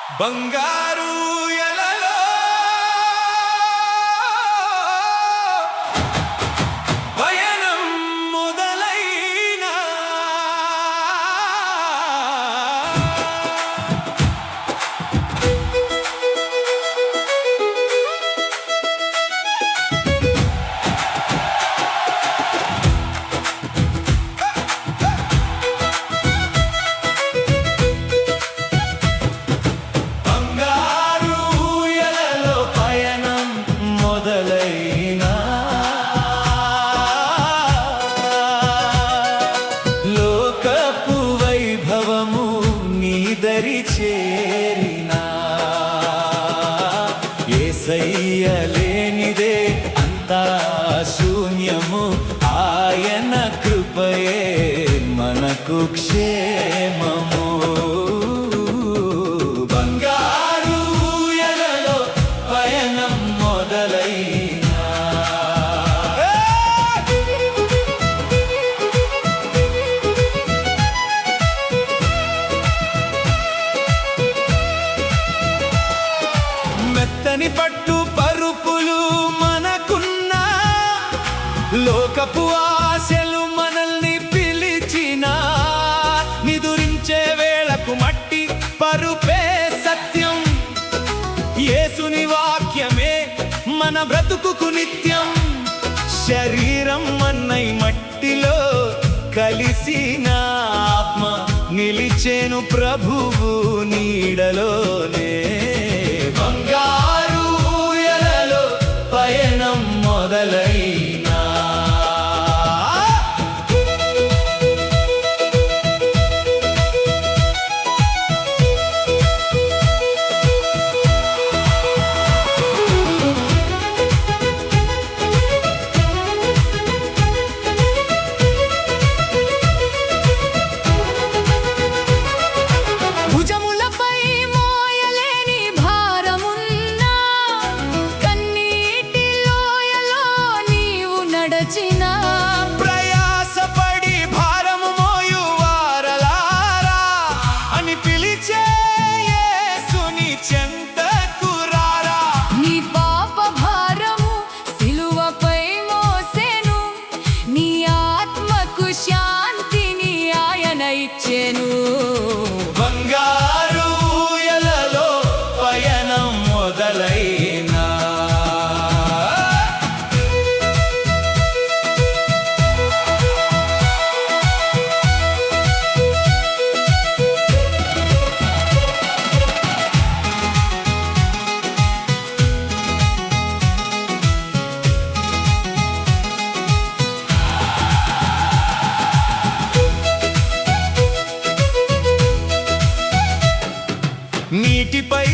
బంగారు ఎలలో పయనం మొదలైనా చేరినా యేసయ్య లేనిదే అంతా శూన్యము, ఆయన కృపయే మనకు క్షేమము. బంగారు ఎలలో పయనం మొదలైనా మెత్తని పట్టు పరుపులు మనకున్న, లోకపు ఆశలు మనల్ని పిలిచిన, నిదురించే వేళకు మట్టి పరుపే సత్యం. యేసుని వాక్యమే మన బ్రతుకుకు నిత్యం. శరీరం మన్నై మట్టిలో కలిసిన ఆత్మ నిలిచేను ప్రభువు నీడలోనే. బంగారు ఎలలో పయనం మొదలైనా ప్రయాసపడి భారము మోయువారలారా అని పిలిచే యేసుని చెంతకు రారా. నీ పాప భారము సిలువపై మోసెను, నీ ఆత్మకు శాంతిని ఆయన ఇచ్చెను. బంగారు ఎలలో పయనం మొదలైనా నీటిపై